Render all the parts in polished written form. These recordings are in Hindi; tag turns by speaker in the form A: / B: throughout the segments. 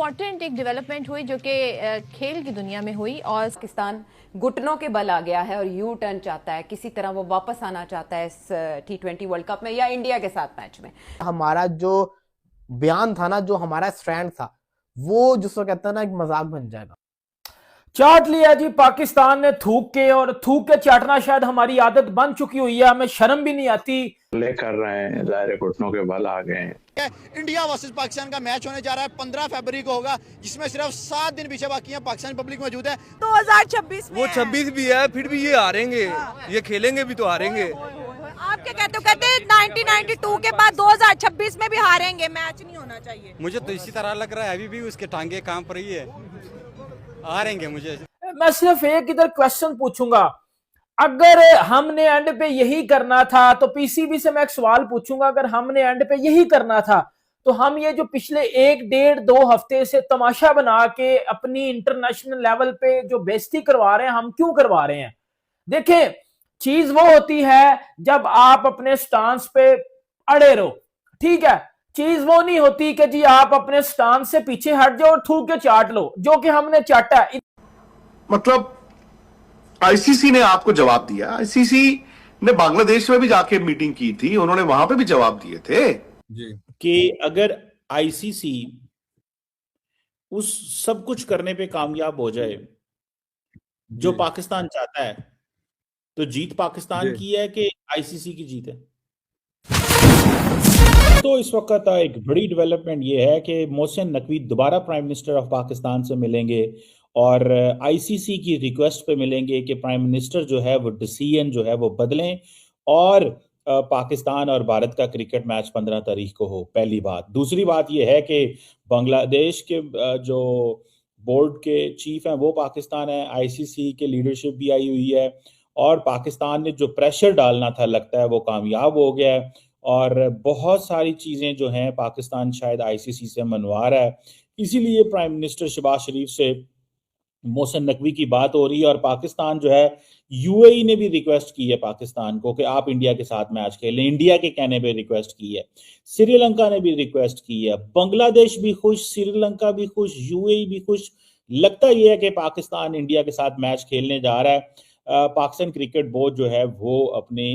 A: इम्पोर्टेंट एक डेवलपमेंट हुई जो कि खेल की दुनिया में हुई और
B: पाकिस्तान घुटनों के बल आ गया है और यू टर्न चाहता है, किसी तरह वो वापस आना चाहता है इस T20 वर्ल्ड कप में या इंडिया के साथ मैच में।
C: हमारा जो बयान था ना, जो हमारा स्टैंड था, वो जिसको कहते हैं ना एक मजाक बन जाएगा।
D: चाट लिया जी पाकिस्तान ने थूक के, और थूक के चाटना शायद हमारी आदत बन चुकी हुई है, हमें शर्म भी नहीं आती।
E: ले कर रहे हैं, ज़ाहिर घुटनों के बल आ गए हैं।
F: इंडिया वर्सेस पाकिस्तान का मैच होने जा रहा है, 15 फरवरी को होगा, जिसमें सिर्फ 7 दिन पीछे बाकी है। पाकिस्तान पब्लिक मौजूद है।
G: 2026 में
H: वो 26 भी है, फिर भी ये हारेंगे। ये खेलेंगे भी तो हारेंगे।
G: आप क्या कहते हो? कहते हैं 1992 के बाद 2026 में भी हारेंगे, मैच नहीं होना चाहिए।
H: मुझे तो इसी तरह लग रहा है, अभी भी उसके टांगे काम पर ही है, हारेंगे। मुझे
D: मैं सिर्फ एक इधर क्वेश्चन पूछूंगा, अगर हमने एंड पे यही करना था तो पीसीबी से मैं एक सवाल पूछूंगा, अगर हमने एंड पे यही करना था तो हम ये जो पिछले 1-1.5-2 हफ्ते से तमाशा बना के अपनी इंटरनेशनल लेवल पे जो बेइज्जती करवा रहे हैं, हम क्यों करवा रहे हैं? देखें, चीज वो होती है जब आप अपने स्टांस पे अड़े रहो, ठीक है। चीज वो नहीं होती कि जी आप अपने स्टांस से पीछे हट जाओ और थूक के चाट लो, जो कि हमने चाटा।
I: मतलब आईसीसी ने आपको जवाब दिया। आईसीसी ने बांग्लादेश में भी जाके मीटिंग की थी, उन्होंने वहां पे भी जवाब दिए थे
J: जी कि अगर आईसीसी उस सब कुछ करने पे कामयाब हो जाए जो पाकिस्तान चाहता है, तो जीत पाकिस्तान की है कि आईसीसी की जीत है? तो इस वक्त एक बड़ी डेवलपमेंट ये है कि मोहसिन नकवी दोबारा प्राइम मिनिस्टर ऑफ पाकिस्तान से मिलेंगे और आईसीसी की रिक्वेस्ट पे मिलेंगे कि प्राइम मिनिस्टर जो है वो डिसीजन जो है वो बदलें और पाकिस्तान और भारत का क्रिकेट मैच 15 तारीख को हो। पहली बात। दूसरी बात ये है कि बांग्लादेश के जो बोर्ड के चीफ हैं वो पाकिस्तान है, आईसीसी के लीडरशिप भी आई हुई है और पाकिस्तान ने जो प्रेशर डालना था लगता है वो कामयाब हो गया है और बहुत सारी चीज़ें जो हैं पाकिस्तान शायद आईसीसी से मनवा रहा है। इसीलिए प्राइम मिनिस्टर शहबाज शरीफ से मोहसिन नकवी की बात हो रही है और पाकिस्तान जो है, यूएई ने भी रिक्वेस्ट की है पाकिस्तान को कि आप इंडिया के साथ मैच खेलें, इंडिया के कहने पे रिक्वेस्ट की है। श्रीलंका ने भी रिक्वेस्ट की है, बांग्लादेश भी खुश, श्रीलंका भी खुश, यूएई भी खुश। लगता यह है कि पाकिस्तान इंडिया के साथ मैच खेलने जा रहा है। पाकिस्तान क्रिकेट बोर्ड जो है वो अपने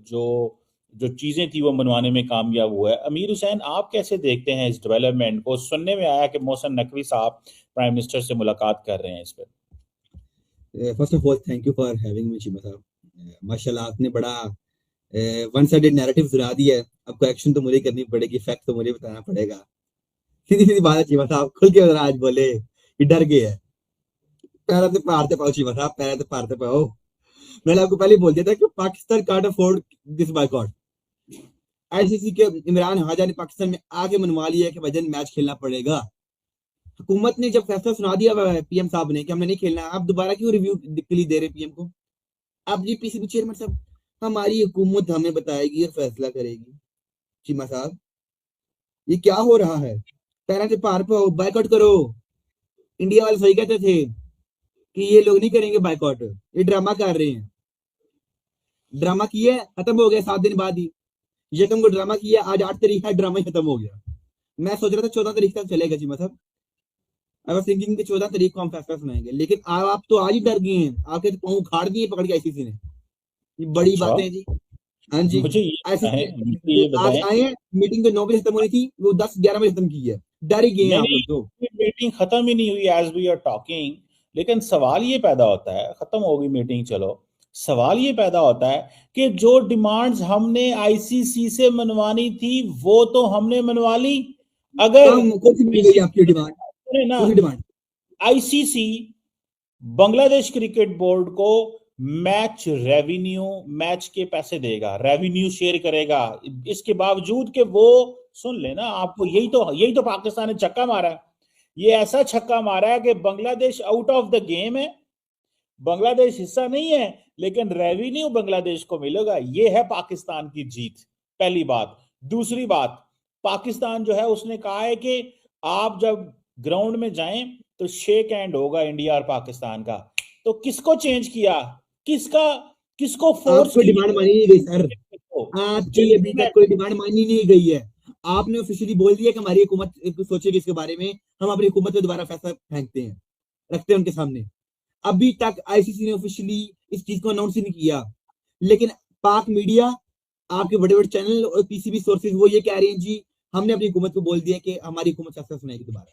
J: जो चीजें थी वो मनवाने में कामयाब हुआ है। अमीर हुसैन, आप कैसे देखते हैं इस डेवलपमेंट को? सुनने में आया कि मोहसिन नकवी साहब प्राइम मिनिस्टर से मुलाकात कर रहे हैं इस पर।
K: First of all thank you for having me Cheema साहब। माशाल्लाह आपने बड़ा वन साइडेड नैरेटिव सुना दिया है। आपको एक्शन तो मुझे करनी पड़ेगी, फैक्ट तो मुझे बताना पड़ेगा। सीधी सीधी बात है चीमा साहब, खुल के आज बोले कि डर गए है। पैर से पार पाओ चीमा साहब, पैर से पार पाओ। मैंने आपको पहले बोल दिया था कि Pakistan can't afford this boycott. ICC के इमरान हाजा ने पाकिस्तान में आगे मनवा लिया है कि वजन मैच खेलना पड़ेगा। हुकूमत ने जब फैसला सुना दिया पीएम साहब ने कि हमने नहीं खेलना, आप दोबारा क्यों रिव्यू के लिए दे रहे पीएम को? आप जी पीसीबी चेयरमैन साहब, हमारी हुकूमत हमें बताएगी और फैसला करेगी। चीमा साहब, ये क्या हो रहा है? पैरों से पार पाओ, बायकॉट करो। इंडिया वाले सही कहते थे कि ये लोग नहीं करेंगे बायकॉट, ये ड्रामा कर रहे हैं। ड्रामा किया, खत्म हो गया 7 दिन बाद ही। यकम को ड्रामा किया, आज 8 तारीख है, ड्रामा ही खत्म हो गया। मैं सोच रहा था 14 तारीख तक चलेगा चीमा साहब। आई वाज थिंकिंग कि 14 तारीख को हम फैसला सुनाएंगे, लेकिन आप तो आज ही डर गए हैं। आपके तो पांव उखाड़ दिए पकड़ के आईसीसी ने। ये बड़ी बातें हैं जी। हाँ जी, आज आए हैं, मीटिंग तो 9 बजे खत्म होनी थी, वो 10-11 बजे खत्म की है। डर ही गए हैं तो।
J: मीटिंग खत्म ही नहीं हुई एज वी आर टॉकिंग, लेकिन सवाल ये पैदा होता है, खत्म होगी मीटिंग चलो, सवाल ये पैदा होता है कि जो डिमांड्स हमने आईसीसी से मनवानी थी वो तो हमने मनवा ली। अगर
K: आपकी demand
J: ICC Bangladesh cricket board को मैच रेवेन्यू, मैच के पैसे देगा, रेवेन्यू शेयर करेगा, इसके बावजूद कि वो, सुन लेना आपको, यही तो पाकिस्तान ने छक्का मारा है। ये ऐसा छक्का मारा है कि Bangladesh out of the game है, बांग्लादेश हिस्सा नहीं है, लेकिन रेवेन्यू बांग्लादेश को मिलेगा। ये है पाकिस्तान की जीत, पहली बात। दूसरी बात, पाकिस्तान जो है उसने कहा है कि आप जब ग्राउंड में जाएं तो शेक हैंड होगा इंडिया और पाकिस्तान का। तो किसको चेंज किया? किसको फोर्स?
K: डिमांड मानी नहीं गई सर, आपकी अभी तक कोई डिमांड मानी नहीं गई है। आपने ऑफिशियली बोल दिया कि हमारी हुकूमत सोचेगी इसके बारे में, हम अपनी हुकूमत पे दोबारा फैसला फेंकते हैं, रखते हैं उनके सामने। अभी तक आईसीसी ने ऑफिशियली इस चीज को अनाउंस ही नहीं किया, लेकिन पाक मीडिया, आपके बड़े बड़े चैनल और पीसीबी सोर्सेज वो ये कह रहे हैं जी हमने अपनी हुकूमत को बोल दिया कि हमारी हुकूमत फैसला सुनाएगी दोबारा,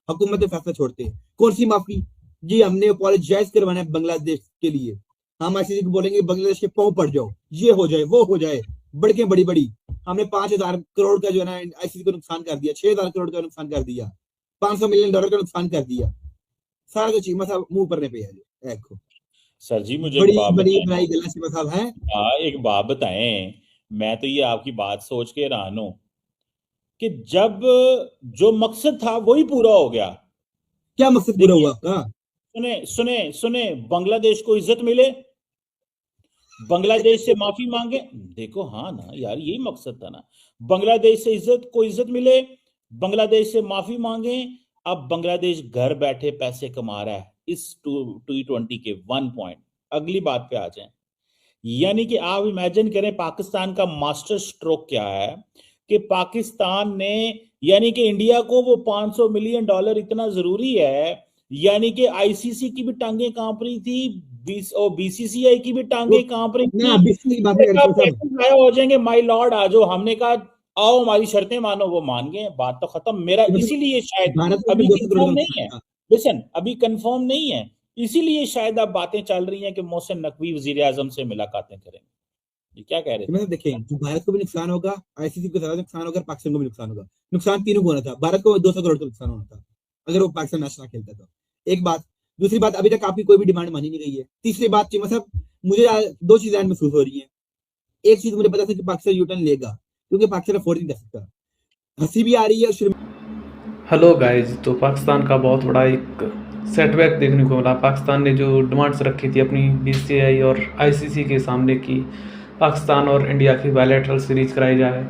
K: हुकूमत ने फैसला छोड़ते हैं। कौन सी माफी जी, हमने अपोलोजाइज करवाना है बांग्लादेश के लिए, हम आईसीसी को बोलेंगे बांग्लादेश के पांव पड़ जाओ, ये हो जाए वो हो जाए, बड़के बड़ी बड़ी। हमने 5,000 करोड़ का जो है ना आईसीसी को नुकसान कर दिया, 6,000 करोड़ का नुकसान कर दिया, $500 मिलियन का नुकसान कर दिया, सारा कुछ चीमा साहब मुंह पर पे है। देखो
J: सर जी मुझे
K: बड़ी
J: एक बात
K: बड़ी
J: बताएं।
K: बनाई गला चीमा साहब है।
J: हाँ एक बात बताएं, मैं तो ये आपकी बात सोच के हैरान हूं कि जब जो मकसद था वही पूरा हो गया।
K: क्या मकसद पूरा हुआ आपका?
J: सुने सुने सुने, बांग्लादेश को इज्जत मिले, बांग्लादेश से माफी मांगे। देखो हाँ ना यार, यही मकसद था ना, बांग्लादेश से इज्जत मिले, बांग्लादेश से माफी मांगे। अब बांग्लादेश घर बैठे पैसे कमा रहा है इस T20 के 1 पॉइंट। अगली बात पे आ जाए, यानी कि आप इमेजिन करें पाकिस्तान का मास्टर स्ट्रोक क्या है कि पाकिस्तान ने, यानी कि इंडिया को वो $500 मिलियन इतना जरूरी है, यानी कि आईसीसी की भी टांगे कांप रही थी, बीसीसीआई की भी टांगे कांप रही थी। हो जाएंगे माय लॉर्ड आ जाओ, हमने कहा आओ हमारी शर्तें मानो, वो मान गए, बात तो खत्म। मेरा इसीलिए शायद अभी कंफर्म नहीं है, लिसन अभी कंफर्म नहीं है, इसीलिए शायद अब बातें चल रही हैं कि मोहसिन नकवी वजीर आजम से मुलाकातें करेंगे। ये क्या कह रहे थे?
K: मतलब देखिए, भारत को भी नुकसान होगा, आईसीसी को ज्यादा नुकसान होगा, पाकिस्तान को भी नुकसान होगा। नुकसान तीनों को होना था, भारत को 200 करोड़ का नुकसान होना था अगर वो पाकिस्तान मैच ना खेलता था। एक बात, दूसरी बात, अभी तक आपकी कोई भी डिमांड मानी नहीं गई है। तीसरी बात चीमा साहब, मुझे 2 चीजें महसूस हो रही है। एक चीज मुझे पता था कि पाकिस्तान यूटर्न लेगा, क्योंकि पाकिस्तान अफोर्ड नहीं कर सकता। हंसी भी आ रही है।
L: हेलो गाइज, तो पाकिस्तान का बहुत बड़ा एक सेटबैक देखने को मिला। पाकिस्तान ने जो डिमांड्स रखी थी अपनी बीसीसीआई और आईसीसी के सामने की, पाकिस्तान और इंडिया की बायलैटरल सीरीज कराई जाए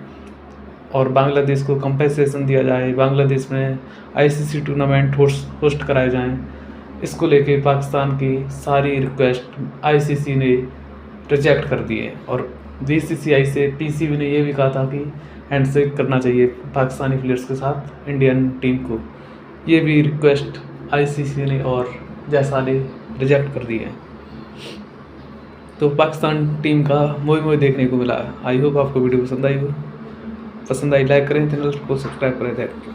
L: और बांग्लादेश को कंपेंसेशन दिया जाए, बांग्लादेश में आईसीसी टूर्नामेंट होस्ट कराए जाएं, इसको लेके पाकिस्तान की सारी रिक्वेस्ट आईसीसी ने रिजेक्ट कर दी है। और बीसीसीआई से पीसीबी ने ये भी कहा था कि हैंडशेक करना चाहिए पाकिस्तानी प्लेयर्स के साथ इंडियन टीम को। ये भी रिक्वेस्ट आईसीसी ने और जैसा ने रिजेक्ट कर दी है। तो पाकिस्तान टीम का मोई देखने को मिला। आई होप आपको वीडियो पसंद आई हो। पसंद आई लाइक करें, चैनल को सब्सक्राइब करें। Thank you.